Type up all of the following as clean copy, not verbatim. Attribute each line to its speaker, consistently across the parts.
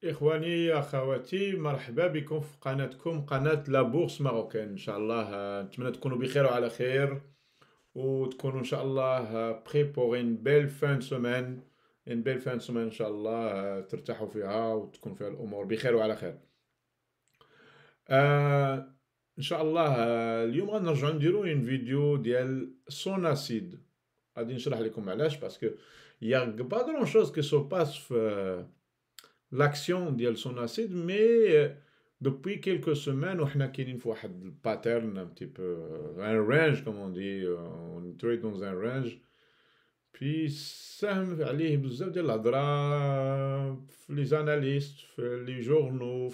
Speaker 1: إخواني أخواتي، مرحبا بكم في قناتكم قناة لا بورس ماروكان. إن شاء الله نتمنى تكونوا بخير وعلى خير، وتكونوا إن شاء الله بخي بوغ ان بيل فان سومان. ان بيل فان سومان إن شاء الله ترتاحوا فيها وتكون فيها الأمور بخير وعلى خير. آه إن شاء الله اليوم غنرجعو نديرو اون فيديو ديال سوناسيد. غادي نشرح لكم علاش، باسكو يا با غران شوز كي سو باس في l'action ديال سوناسيد، مي depuis quelques semaines وحنا كاينين في واحد الباترن un petit peu un range comme on dit, on trade dans un range. puis ساهم عليه بزاف ديال الهضره في لي زاناليست في لي جورنو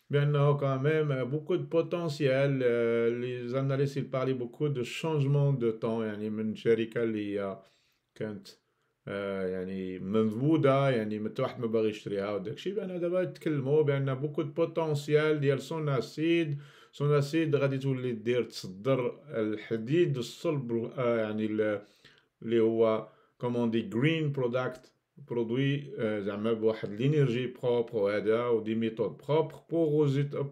Speaker 1: بانه quand même beaucoup de potentiel. les analystes ils parlaient beaucoup de changement de temps، يعني من شركه اللي هي كانت يعني منبوذة، يعني متى واحد ما باغي يشريها وداكشي، بان دابا يتكلموا بان بوكو دو بوتونسيال ديال سوناسيد غادي تولي دير تصدر الحديد الصلب، يعني اللي هو كومون دي جرين برودوي، زعما بواحد لينيرجي بروبر، وهذا ودي ميثود بروبر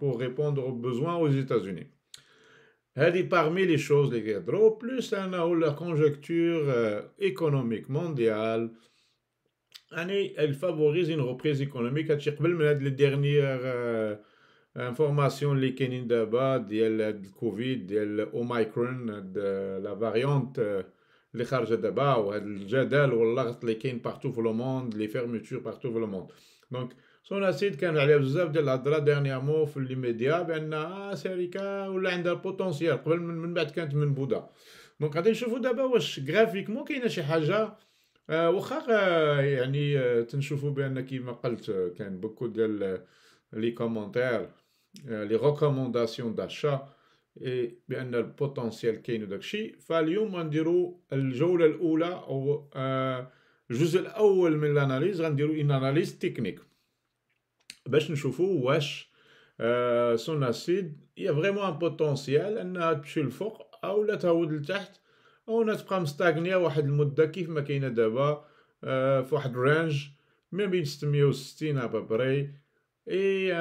Speaker 1: بور ريبوندر aux besoins aux États-Unis. هذه parmi les choses اللي كيهضروا بلوس انه لا كونجكتور ايكونوميك مونديال، يعني elle favorise une reprise économique. هادشي قبل من هاد لي ديرنيير انفورماسيون اللي كاينين دابا ديال هاد الكوفيد ديال اوميكرون، هاد لا فاريونت اللي خارجه دابا، وهاد الجدل واللغط اللي كاين بارتو في لو موند، لي فيرميتور بارتو في لو موند. دونك سوناسيد كان عليها بزاف ديال الهضره ديرنيامون في لي ميديا بان شركه ولا عندها بوتونسيال قبل من بعد كانت منبوذه. دونك غادي نشوفوا دابا واش غرافيكمون كاينه شي حاجه. واخا يعني تنشوفوا بان كيما قلت كان بوكو ديال لي كومونتير، لي ريكومونداسيون داشا، بان البوتنسيال كاين وداكشي. فاليوم غنديروا الجوله الاولى او الجزء الاول من الاناليز، غنديروا ان اناليز تكنيك باش نشوفوا واش سوناسيد هي فريمون ان بوتنسيال انها تمشي للفوق او لا تهود لتحت، او تبقى مستغنيه واحد المده كيف ما كاينه دابا في واحد الرانج ما بين 660 ابري. اي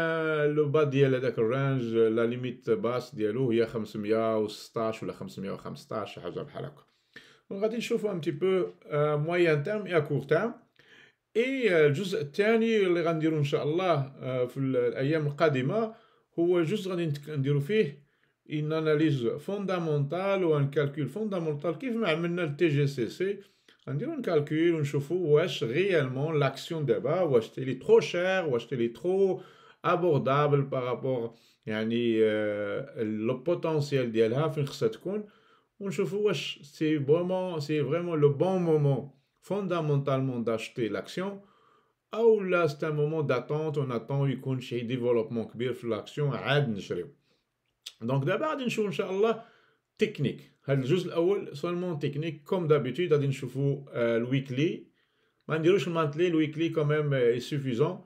Speaker 1: لو با ديال هذاك الرانج، لا ليميت باس ديالو هي 516 ولا 515 حاجه بحال هكا. غادي نشوفوا ان تي بو موين تيرم اي كور تيرم. اي الجزء الثاني اللي غنديرو ان شاء الله في الايام القادمه هو جزء غادي نديرو فيه ان اناليز فوندامونتال وان كالكول فوندامونتال كيف ما عملنا التي جي سي سي. غنديرو ان كالكول ونشوفوا واش ريالمون لاكسيون دابا واش تيلي ترو شير، واش تيلي ترو ابوردابل بارابور، يعني لو بوتونسيال ديالها فين خصها تكون، ونشوفوا واش سي فريمون لو بون مومون fondamentalement d'acheter l'action او لا c'est un moment d'attente on attend يكون شي ديفلوبمون كبير في لاكسيون عاد نشريو. دونك دابا غادي نشوف ان شاء الله تكنيك. هذا الجزء الاول سولمون تكنيك كوم دابيتود. غادي نشوفوا الويكلي، ما نديروش المانتلي، الويكلي كوميم اي سوفيزون.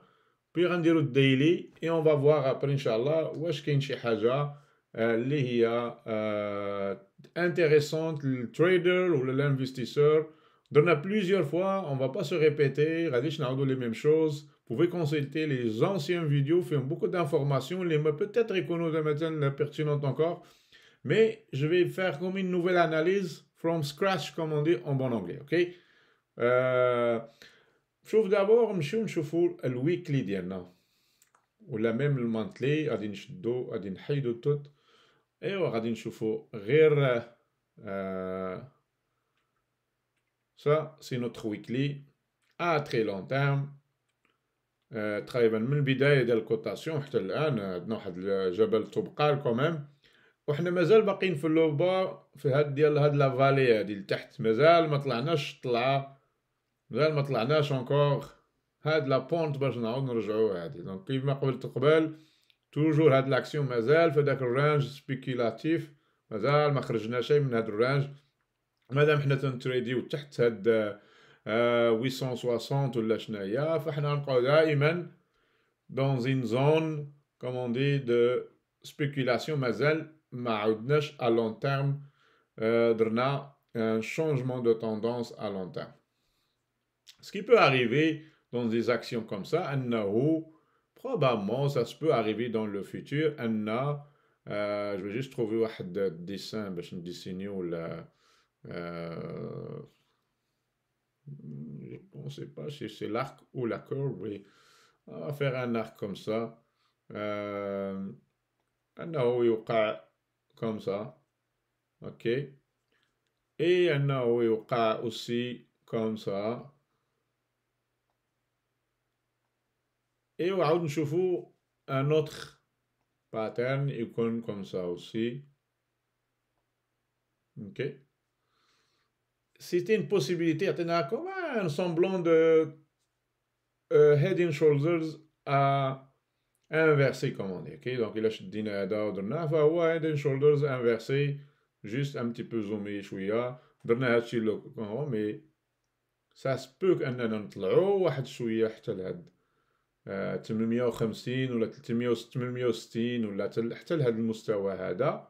Speaker 1: بي غنديرو الديلي اي اون فا فواغ ابري ان شاء الله واش كاين شي حاجه اللي هي انتريسونت للتريدر ولا لانفستيسور. درنا plusieurs fois, on va pas se répéter, غاديش نعاودو les mêmes choses. Vous pouvez consulter les anciennes vidéos, font beaucoup d'informations, les peut-être يكونوا مثلا pertinentes encore, mais je vais faire comme une nouvelle analyse from scratch comme on dit en bon anglais, ok. شوف دابور نمشيو نشوفوا الويكلي ديالنا ولا ميم المانتلي، غادي نشدو غادي نحيدو التوت، ايوا غادي نشوفوا غير ça c'est notre weekly à très long terme. تقريبا من البدايه ديال الكوتاسيون حتى الان عندنا واحد الجبل طبقال كوميم، وحنا مازال باقيين في اللوبا في هاد ديال هاد لا فالي هادي لتحت، مازال ما طلعناش طلعه، مازال ما طلعناش انكور هاد لا بونت باش نعاود نرجعو هادي. دونك كيف ما قلت قبل توجور هاد لاكسيون مازال في داك الرانج سبيكولاتيف، مازال ما خرجنا شيء من هاد الرانج. مادام حنا تنتريديو تحت هاد 860 ولا شناهي، فاحنا نبقاو دائما dans une zone comme on dit de spéculation. مازال ما عاودناش à long terme درنا un changement de tendance à long terme. Ce qui peut arriver dans des actions comme ça, probablement, ça se peut arriver dans le futur, je vais juste trouver un dessin باش نديسينيو ولا je ne sais pas si c'est l'arc ou la courbe, oui. On va faire un arc comme ça. أنه يوقع comme ça. OK. Et أنه يوقع aussi comme ça. Et on نشوفوا un autre pattern يكون comme ça aussi. OK. C'était une possibilité, comme un semblant de head and shoulders à inversé, comme on dit. Okay? Donc, il a شدينا هذا ودرناه فهو head and shoulders inversé, juste un petit peu zoomé شوية. درنا هادشي mais ça se peut كأننا نطلعوا واحد شوية حتى لهاد 850 ولا 860 ولا حتى لهاد المستوى هذا.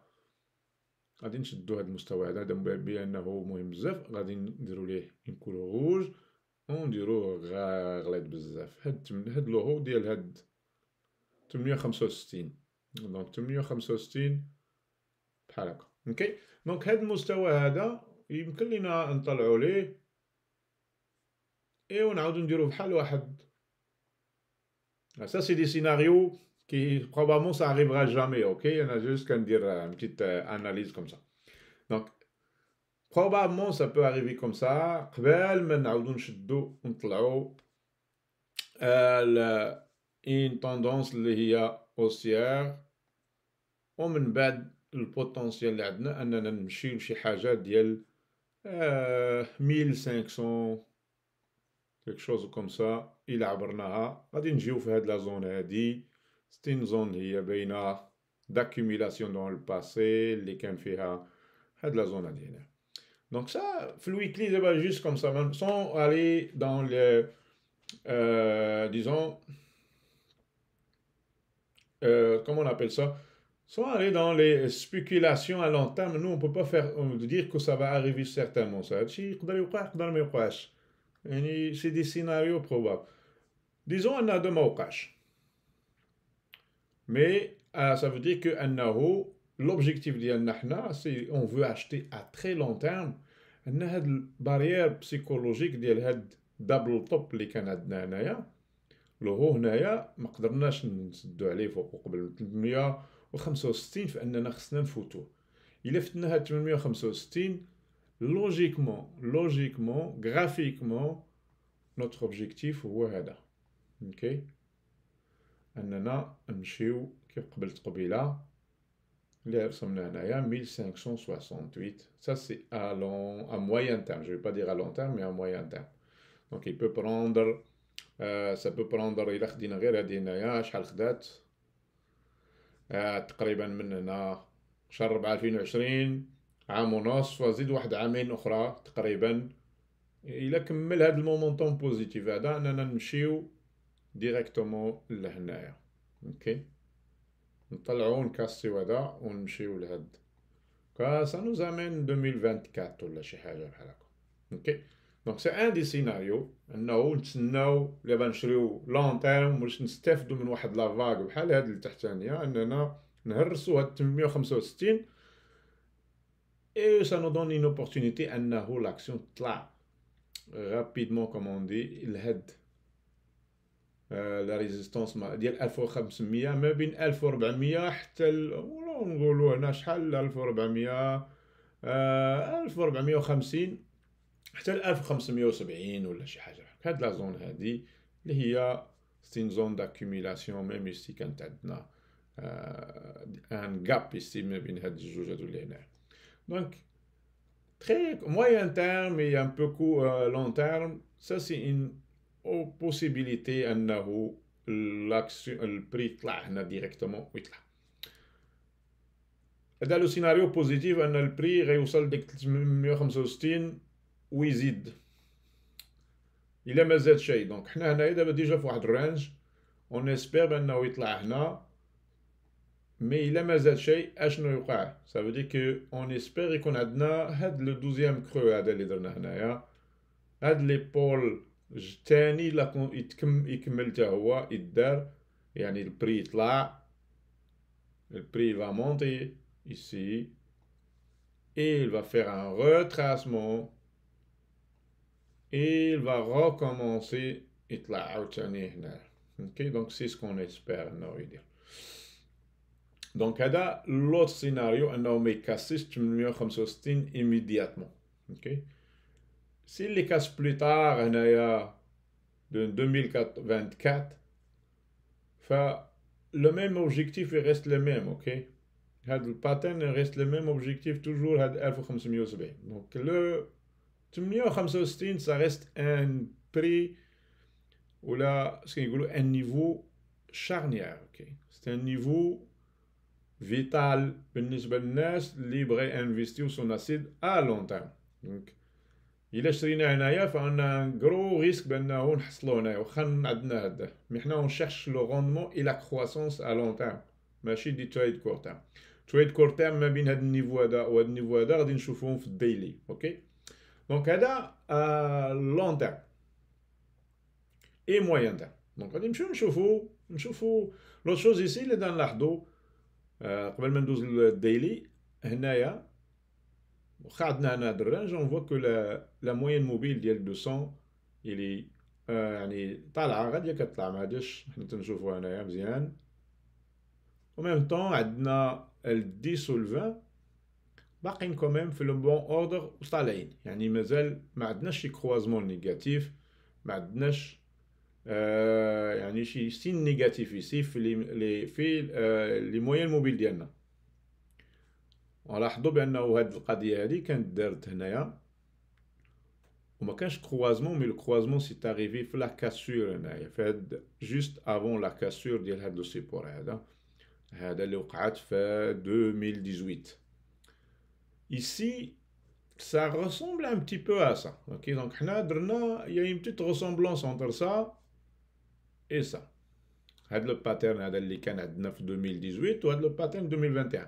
Speaker 1: غادي نشدو هاد المستوى هذا بأنه مهم بزاف، غادي نديرو ليه اون كولور روج ونديروه غليظ بزاف. هاد لوهو ديال هاد 865. دونك 865 بحال هكا. اوكي. دونك هاد المستوى هذا يمكن لينا نطلعو ليه اي ونعاودو نديرو بحال واحد. Ça c'est des scénarios qui probablement ça arrivera jamais, ok? On a juste qu'à dire une petite analyse comme ça. Donc probablement ça peut arriver comme ça. قبل ما نعاودو نشدو ونطلعو une tendance اللي هي haussière ومن بعد البوتنسيال اللي عندنا اننا نمشيو لشي حاجه ديال 1500 quelque chose comme ça. إلا عبرناها غادي نجيو في هاد لا زون هادي. ستي une زون هي باينه d'accumulation dans le passé اللي كان فيها هاد لا زون هادي هنا. Donc ça, في الويكلي دابا juste comme ça, même sans aller dans les disons comment on appelle ça, sans aller dans les spéculations à long terme. Nous on peut pas dire que ça va arriver certainement. Ça هادشي يقدر يوقع يقدر ما يوقعش. يعني c'est des scénarios probables. Disons أنه ما وقعش. Mais ça veut dire que l'objectif ديالنا حنا c'est on veut acheter à très long terme. أن هاد البارير بسيكولوجيك ديال هاد دبل توب اللي كان عندنا هنايا لو هو هنايا ما قدرناش نسدو عليه فوق قبل 365 فاننا خصنا نفوتوه. الا فتنا هاد 865 لوجيكمون غرافيكمون نوتر اوبجيكتيف هو هذا. اوكي اننا نمشيو كيف قبلت قبيله اللي رسمنا هنايا 1568. Ça c'est à moyen terme, je vais pas dire à long terme mais à moyen terme. Donc il peut prendre ça peut prendre إلا خدينا غير هادي هنايا شحال خدات تقريبا من هنا شهر 4 2020 عام ونص وزيد واحد عامين أخرى تقريبا. إلا كمل هاد المومونطون بوزيتيف هذا أننا نمشيو ديريكتومون لهنايا. اوكي نطلعو نكاسيو هذا ونمشيو لهاد ça nous amène 2024 ولا شي حاجة بحال هكا. اوكي دونك سي ان دي سيناريو انه نتسناو اللي غنشريو لون تيرم باش نستافدو من واحد لا فاغ بحال هاد اللي تحتانيه اننا نهرسو هاد 865 et ça nous donne une opportunité انه لاكسيون تطلع rapidement comme on dit لهاد لا ريزيستانس ديال 1500 ما بين 1400 حتى ولا نقولوا هنا شحال 1400 1450 حتى 1570 ولا شي حاجه. هاد لا زون هادي اللي هي ستين زون داكوميلاسيون ميم يستي كانت عندنا ان غاب يستي ما بين هاد الجوج هادو اللي هنا. دونك très moyen terme et un peu long terme, ça c'est une possibilité انه l'action البري يطلع هنا ديريكتومون ويطلع. هذا لو سيناريو بوزيتيف ان البري غيوصل ديك 365 ويزيد الا ما زاد شيء. دونك حنا هنايا دابا ديجا في واحد الرانج اون اسبير بانه يطلع هنا مي الا ما زاد شيء اشنو يوقع. ça veut dire que on espère يكون عندنا هاد لو دوزيام كرو هذا اللي درنا هنايا هاد لي بول الثاني يكمل حتى هو يدار، يعني البري يطلع، البري va monter ici et il va faire un retracement et il va recommencer يطلع عاوتاني هنا. Ok, donc c'est ce qu'on espère انه يدير. Donc هذا l'autre scénario انه ما يكاسيش 865 immédiatement. Ok, s'il les casse plus tard هنايا de 2024, le même objectif il reste le même, ok? Le pattern reste le même objectif toujours à 1570. Donc le 865 ça reste un prix ou là ce qu'on dit un niveau charnière, ok? C'est un niveau vital بالنسبة للناس اللي يبغي انفيستيو سون اسيد à long terme. Donc إلا شرينا هنايا فعندنا ان غرو ريسك بأنه نحصلو هنايا واخا عندنا هدا، مي حنا ونشيرش لو روندمون إي لا كرواسونس ا لون تيرم، ماشي دي تريد كور تيرم. تريد كور تيرم ما بين هاد النيفو هدا وهاد النيفو هدا غادي نشوفوهم في الديلي، اوكي؟ دونك هدا لون تيرم اي موين تيرم. دونك غادي نمشيو نشوفو لوط شوز ايسي اللي دا نلاحظو قبل ما ندوز للديلي هنايا. واخا عندنا هنا هاد الرانج اون فوا كو لا موين موبيل ديال 200 الي يعني طالعه غاديه كتطلع، ما غاديش حنا تنشوفو هنايا مزيان. و ميم طون عندنا ال 10 و ال 20 باقيين كوميم في لو بون اوردر وطالعين، يعني مازال ما عندناش شي كروازمون نيجاتيف، ما عندناش يعني شي سين نيجاتيف يسي في لي موين موبيل ديالنا. ونلاحظوا بانه هاد القضيه هادي كانت دارت هنايا وما كانش كروازمون، مي لو كروازمون سي اريفي في لا كاسور هنايا، في هاد جوست افون لا كاسور ديال هاد لو سيبور هذا اللي وقعت في 2018. Ici, ça ressemble un petit peu à ça. Ok, donc il y a une petite ressemblance entre ça et ça. هذا le pattern هذا اللي كان عندنا في 2018 وهذا le pattern 2021.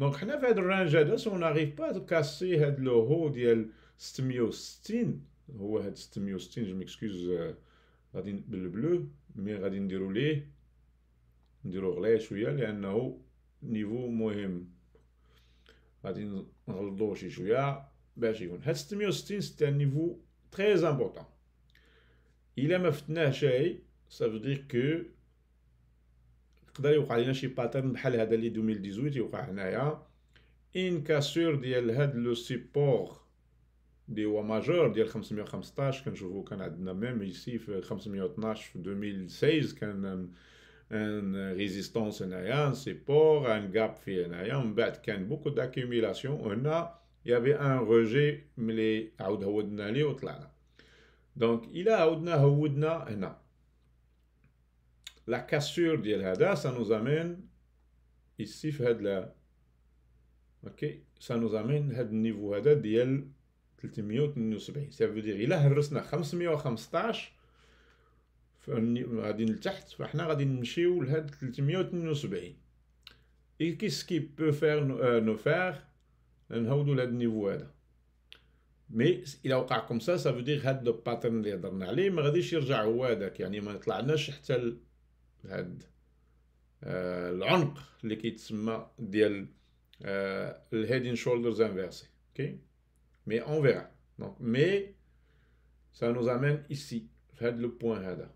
Speaker 1: Donc حنا في هذا الرانج هذا سو ناريف با كاسي هذا لو هو ديال 660، هو هذا 660 جو ميكسكوز غادي بالبلو، مي غادي نديرو غلاية شويه لانه نيفو مهم، غادي نغلظوه شي شويه باش يكون هاد 660 سي ان نيفو تري امبورطون. الا ما فتناهش هاي سافو دير كو يقدر يوقع لينا شي باترن بحال هذا اللي 2018 يوقع هنايا، ان كاسور ديال هاد لو سيبور دي هو ماجور ديال 515. كنشوفو كان عندنا ميم يسي في 512 في 2016 كان ان ريزيستونس هنايا، ان سيبور، ان غاب في هنايا، ومن بعد كان بوكو داكيميلاسيون وهنا يافي ان روجي ملي عاود هودنا ليه وطلعنا. دونك الى عاودنا هودنا هنا لا كاسور ديال هذا سا نوز امين ici في هاد لا، اوكي، سا نوز امين هاد النيفو هذا ديال 378. سافو دير الى هرسنا 515 غادي لتحت فاحنا غادي نمشيو لهاد 372. اي كيس كي بو فير نو فير نهودو لهاد النيفو هذا. مي الى وقع كوم سا سافو دير هاد لو باترن اللي هضرنا عليه ما غاديش يرجع هو هذاك، يعني ما طلعناش حتى هاد العنق اللي كيتسمى ديال الهيد اند شولدرز انفيرسي. اوكي، مي اون فيرا. دونك مي سا نوز امين ايسي في هاد لو بوين هذا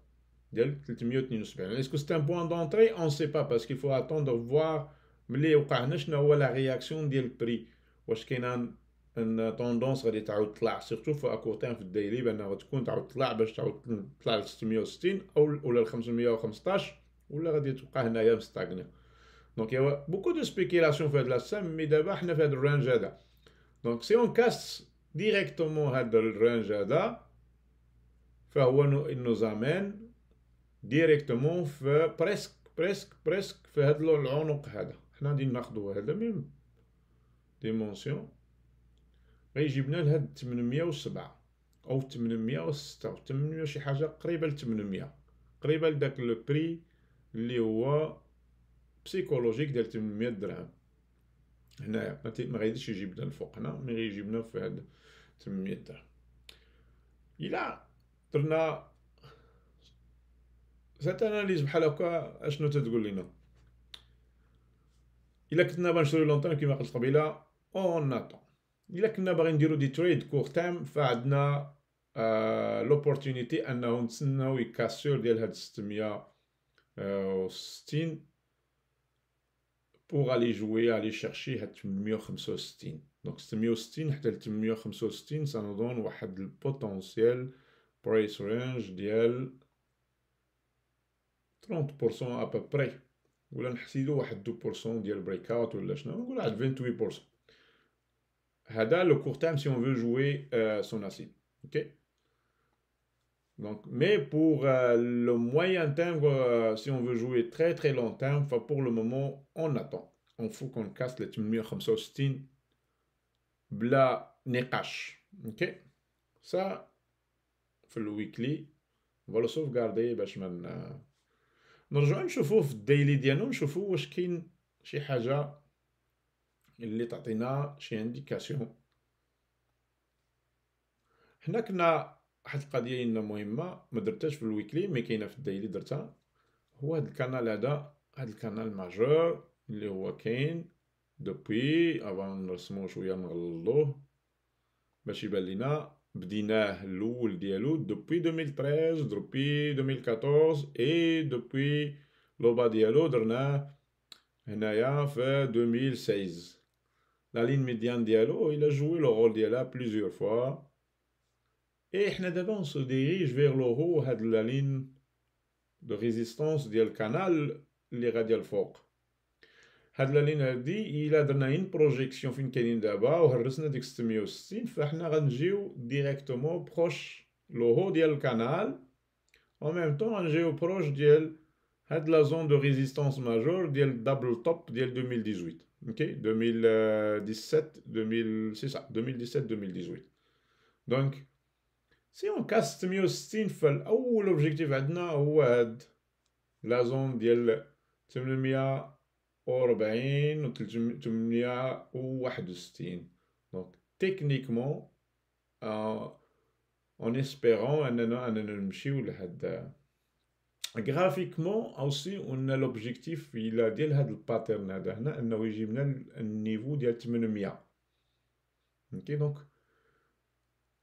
Speaker 1: ديال 372. اسكو سي ان بوين دونطري اون سي با باسكو il faut attendre voir ملي وقع هنا شنو هو لا رياكسيون ديال البري، واش كاينه ان توندونس غادي تعاود تطلع سيرتو في اكورتين في الديلي بانها غتكون تعاود تطلع باش تعاود تطلع ل 660 او ولا ل 515 ولا غادي تبقى هنايا مستاغني. دونك يا بوكو دو سبيكيلاسيون في هاد لاسام، مي دابا حنا في هاد الرانج هذا. دونك سي اون كاس ديريكتومون هاد الرانج هذا فهو نو زامين ديريكتومون في بريسك في هاد العنق هذا. حنا غادي ناخدو هذا ميم ديمونسيون غيجيبنا لهاد 807 او 806 او 800 شي حاجه قريبه ل 800، قريبه لداك لو بري اللي هو بسيكولوجيك ديال 800 درهم. هنايا ما غاديش يجيبنا الفوق هنا، مي غيجيبنا في هاد 800 درهم. الى درنا cette analyse بحال هكا اشنو تتقول لنا؟ الا كنا بنشريو لون تيرم كيما قلت قبيله اون اتون. الا كنا باغي نديرو دي تريد كور تيرم فعندنا لوبورتونيتي انه نتسناو يكاسور ديال هاد 660 بوغ الي جوي الي شيرشي هاد 865. دونك 660 حتى ل 865 سانودون واحد البوتونسيال برايس رينج ديال 30% ابوبري، ولا نحسدو واحد 2% ديال بريك اوت ولا شنو نقول واحد 28%. هذا لو كور تيرم سي اون فو جوي سون اسيد. اوكي donc mais pour le moyen terme si on veut jouer très très long terme pour le moment on attend. On faut qu'on casse les 865 بلا نقاش. اوكي ça في الويكلي on va le sauvegarder باش ما نرجعو نشوفوه في الديلي ديالنا نشوفو واش كاين شي حاجه اللي تعطينا شي انديكاسيون. حنا كنا واحد القضيه لنا مهمه ما درتهاش في الويكلي مي كاينه في الديلي درتها، هو هاد الكانال هذا، هاد الكانال ماجور اللي هو كاين دوبوي افون نرسمو شويه نغلظوه باش يبان لينا. بديناه الاول ديالو دوبوي 2013 دوبوي 2014 اي دوبوي لو با ديالو درناه هنايا في 2016. لا لين ميديان ديالو il a joué le rôle ديالها plusieurs fois et حنا دابا on se dirige vers le haut. هاد لا لين دو ريزيستانس ديال الكانال اللي غاديه الفوق، هاد لا لين هادي الا درنا اون بروجيكسيون فين كاينين دابا وهرسنا ديك 660 فاحنا غنجيو ديريكتومون بروش لو هو ديال الكانال en même temps غنجيو بروش ديال هاد لا زون دو ريزيستانس ماجور ديال دبل توب ديال 2018. اوكي 2017 2000 c'est ça 2017 2018. دونك سي اون كاس 660 فالاول اوبجيكتيف عندنا هو هاد لا زون ديال 840 و 861. دونك تكنيكمون en espérant اننا نمشيو لهاد graphiquement aussi on a l'objectif il ديال هاد الباترن هذا هنا انه يجيب لنا النيفو ديال 800. اوكي دونك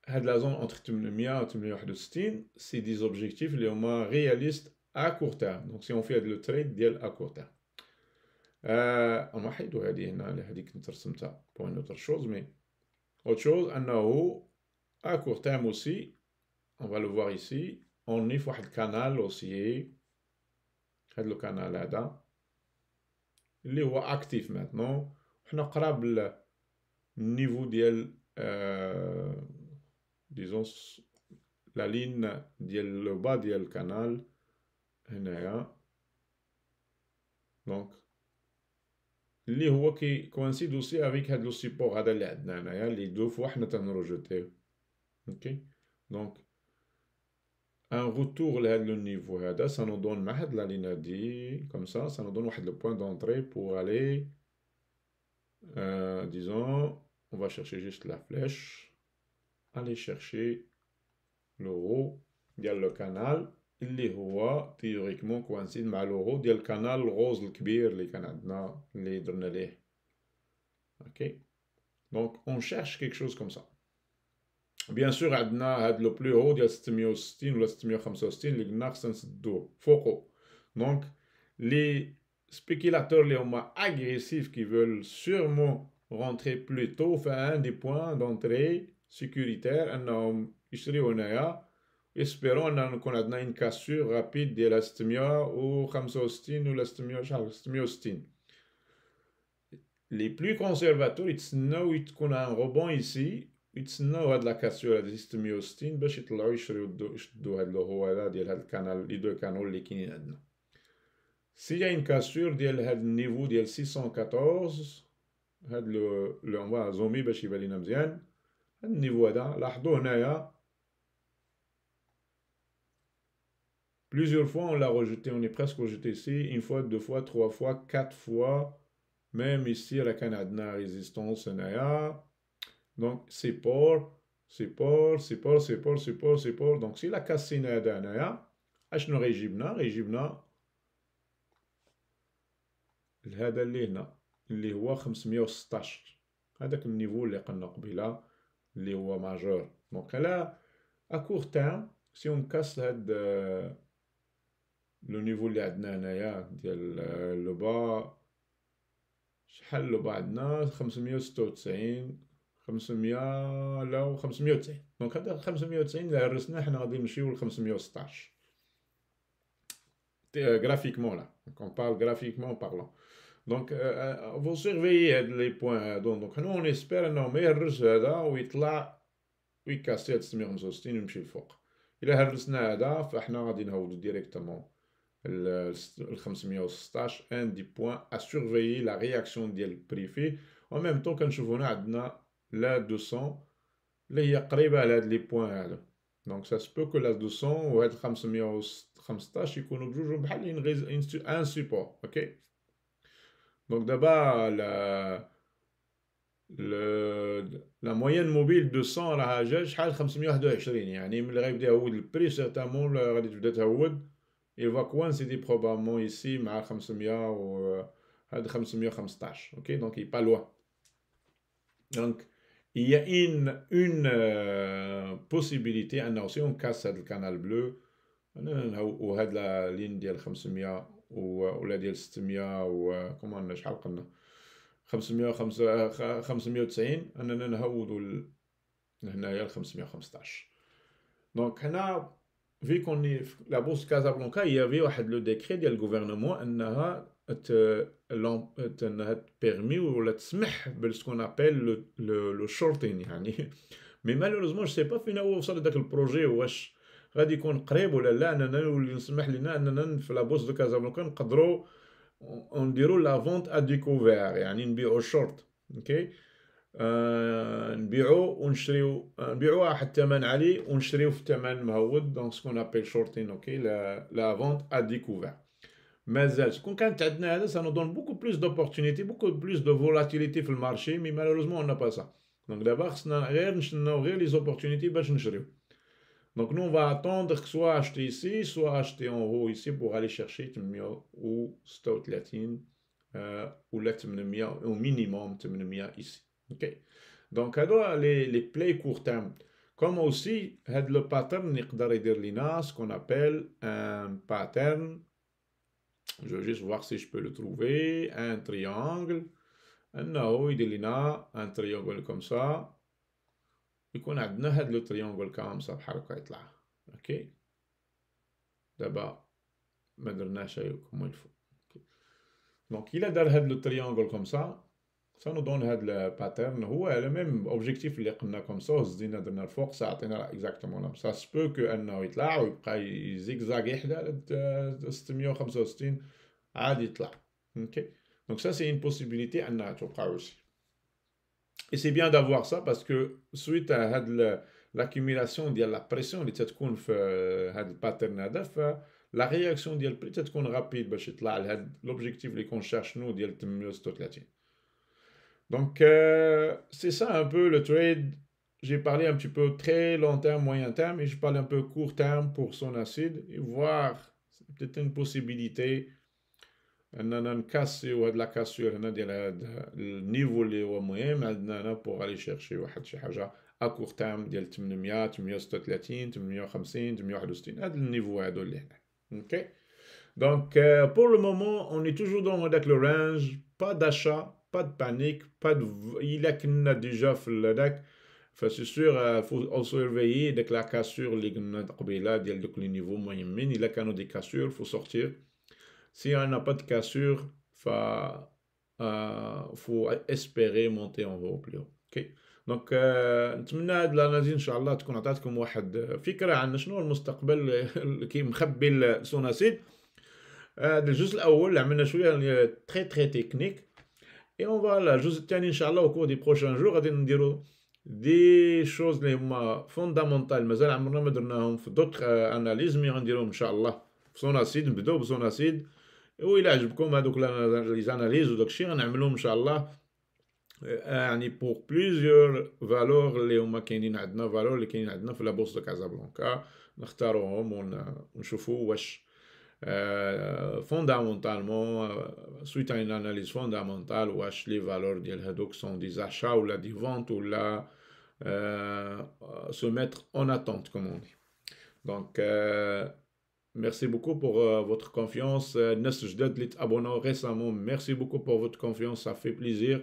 Speaker 1: هاد لا زون entre 800 و 861 سي دي زوبجيكتيف اللي هما رياليست ا كور تيرم. دونك سي اون في هاد لو تريد ديال ا كور تيرم نحيدو هادي هنا على هاديك كنت رسمتها بوغ اون اوتر شوز مي اوت شوز انه ا كور تيرم اوسي on va le voir ici on est واحد الكانال اوسي هاد لو كانال هذا اللي هو اكتيف ماتنون حنا قراب النيفو ديال ديزون لا لين ديال لو با ديال الكانال هنايا. دونك اللي هو كي كوانسيد اوسي افيك هاد لو سيبور هذا اللي عندنا هنايا اللي دو فوا حنا تنروجوتيو. اوكي دونك ان روتور لهاد لو نيفو هذا ça nous donne مع هاد لا لين هادي كوم سا ça nous donne واحد لو بوين دونطري pour aller disons on va chercher juste la flèche aller chercher le haut ديال لو كانال اللي هو تيوريكمون كوانسيد مع لو هو ديال الكانال الغوز الكبير اللي كان عندنا اللي درنا ليه. اوكي دونك on cherche quelque chose comme ça. بيان سور عندنا هاد لو بلو هو ديال 660 ولا 665 اللي قلنا خصنا نسدوه فوقو. دونك لي سبيكيلاتور اللي هما اغريسيف كي فول سورمون رونتري بلو تو فان دي بوين دونتري سيكوريتير انهم يشريو هنايا يسبيرون اننا نكون عندنا ان كاسور رابيد ديال 665 ولا 660. لي بلو كونسيرفاتور يتسناو تكون ان روبون ايسي يتسناو هاد لا كاسور هادي 660 باش يطلعو يشدو هاد لو هو هذا ديال هاد الكانال لي دو كانول اللي كاينين عندنا. سي ان كاسور ديال هاد النيفو ديال 614 هاد لو اون فا زومي باش يبان لينا مزيان هاد النيفو هذا لاحظوا هنايا plusieurs fois on l'a rejeté, on est presque rejeté ici, une fois, deux fois, trois fois, quatre fois, même ici, la Canada résistance, donc c'est pour سيبور. دونك سي لا كاسينا هذا هنايا اشنو غيجيبنا لهذا اللي هنا اللي هو 516. هذاك النيفو اللي قلنا قبيله اللي هو ماجور. دونك على اكور تيرم سي اون كاس هاد لو نيفو اللي عندنا هنايا ديال لو با، شحال لو با عندنا 596 500 لا 590. دونك هذا 590 الا هرسناه حنا غادي نمشيو ل 516 graphiquement là. Donc on parle graphiquement parlant. Donc vous surveillez les points. Donc nous on espère انه ما يهرس هذا ويطلع ويكاسي 665 ويمشي لفوق. الا هرسنا هذا فاحنا غادي نهودو ديريكتومون ال 516. ان دي بوين ا سورفيي لا رياكسيون ديال البري فيه. و ميم طون كنشوفو هنا عندنا لا 200 اللي هي قريبه على هاد لي بوين هادو. دونك سا سبو كو لا 200 و هاد 515 يكونوا بجوج بحالين غير ان سيبور. اوكي دونك دابا لا موين موبيل 200 راها جا شحال 521. يعني ملي غيبدا يهود البري سيغتامون غادي تبدا تهود il va coïncider probablement ici مع 500 و هاد 515. ok donc il est pas loin. donc il y a une possibilité انه si on casse هاد الكانال بلو وهاد لا لين ديال 500 ولا ديال 600 و كومون شحال قلنا 590 اننا نهودو هنايا ل 515. دونك هنا في كون لا بورس كازابلانكا يافي واحد لو ديكري ديال الغوفرنمون انها انها بيرمي ولا تسمح بسكون ابل لو شورتين يعني. مي مالوريزمون جو سي با فين هو وصل داك البروجي، واش غادي يكون قريب ولا لا اننا نولي نسمح لنا اننا في لا بورس دو كازابلانكا نقدروا نديروا لا فونت ا ديكوفير يعني نبيعوا شورت. اوكي نبيعوا ونشريو، نبيعوا واحد الثمن عالي ونشريو في ثمن مهود. دونك سكون ابل شورتين. اوكي لا فونت ا ديكوفير مازال كون كانت عندنا هذا سا نو دون بوكو بلوس دوبورتونيتي بوكو بلوس دو فولاتيليتي في المارشي. مي مالوروزمون اون با سا. دونك دابا خصنا غير نستناو غير لي زوبورتونيتي باش نشريو. Donc nous on va attendre que soit acheté ici, soit acheté en haut ici pour aller chercher 836 ou la 800 au minimum 800 ici. Ok. Donc هادو les plays court terme. Comme aussi هاد le pattern يقدر يدير لنا ce qu'on appelle un pattern. Je vais juste voir si je peux le trouver. Un triangle. انه يدير لنا un triangle comme ça. يكون عندنا هاد لو تريونغل كامسا بحال هكا يطلع. اوكي دابا ما درناش كوم الفو. دونك الا دار هاد لو تريونغل كومسا سا نو دون هاد الباترن هو لو ميم اوبجيكتيف اللي قلنا كومسا وزدينا درنا الفوق سا عطينا اكزاكتومون سا سبو كو انه يطلع ويبقى يزيكزاغ حدا 665 عادي يطلع. اوكي دونك سا سي اون بوسيبيليتي انها توقع اوسي. Et c'est bien d'avoir ça parce que suite à l'accumulation de la pression اللي تتكون في هذا الباترن هذا la réaction ديال البري تتكون rapide باش يطلع لهذا l'objectif اللي كونشيرش نو ديال 836. Donc c'est ça un peu le trade. J'ai parlé un petit peu très long terme, moyen terme, et je parle un peu court terme pour son acide et voir peut-être une possibilité اننا نكاسيو هاد لا كاسور هنا ديال هاد النيفو اللي هو مهم عندنا هنا بوغ الي شيرشي واحد شي حاجه ا كور تيرم ديال 800 836 850 861 هاد النيفو هادو اللي هنا. اوكي دونك بور لو مومون اون اي توجور دون هداك لو رانج. با داشا با دو بانيك با دو الا كنا ديجا في هداك فسي سور فو او سورفيي داك لا كاسور اللي قلنا قبيله ديال دوك لي نيفو مهمين. الا كانوا دي كاسور فو سورتير. Si on n'a pas de cassure, faut espérer monter en haut plus haut. Okay. Donc نتمنى هاد الاناليز ان شاء الله تكون عطاتكم واحد فكره عن شنو المستقبل كي مخبي السوناسيد. هذا الجزء الاول اللي عملنا شويه تري تري تكنيك. اي اون فوالا الجزء الثاني ان شاء الله او كور دي بروشان جور غادي نديرو دي شوز اللي هما فوندامونتال مازال عمرنا ما درناهم في دوطخ اناليز. مي غنديروهم ان شاء الله في سوناسيد. نبداو بسوناسيد. وإلا عجبكم هادوك لي زاناليز وداك الشيء غنعملوهم ان شاء الله يعني pour plusieurs valeurs اللي هما كاينين عندنا valeurs اللي كاينين عندنا في la bourse de Casablanca نختاروهم ونشوفوا واش fondamentalement suite à une analyse fondamentale واش les valeurs ديال هادوك sont des achats ou des ventes ou se mettre en attente comme on dit. Donc merci beaucoup pour votre confiance. الناس الجداد اللي تابوناو récemment, merci beaucoup pour votre confiance, ça fait plaisir.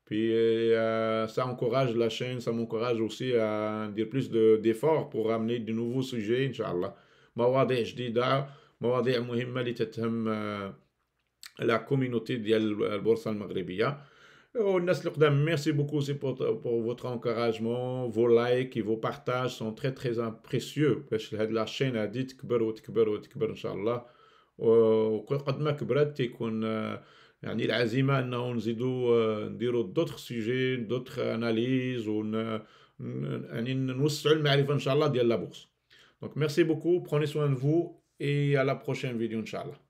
Speaker 1: Puis ça encourage la chaîne, ça m'encourage aussi à dire plus d'efforts pour amener de nouveaux sujets, Inch'Allah. مواضيع جديدة, مواضيع مهمة اللي تتهم la communauté ديال البورصة المغربية. والناس اللي قدام, merci beaucoup aussi pour votre encouragement, vos likes et vos partages sont très très précieux باش هاد la chaîne هادي تكبر وتكبر وتكبر إن شاء الله. وقد ما كبرت تيكون يعني العزيمة أنه نديروا d'autres sujets, d'autres analyses يعني نوسعوا المعرفة إن شاء الله ديال la bourse. Donc merci beaucoup, prenez soin de vous et à la prochaine vidéo إن شاء الله.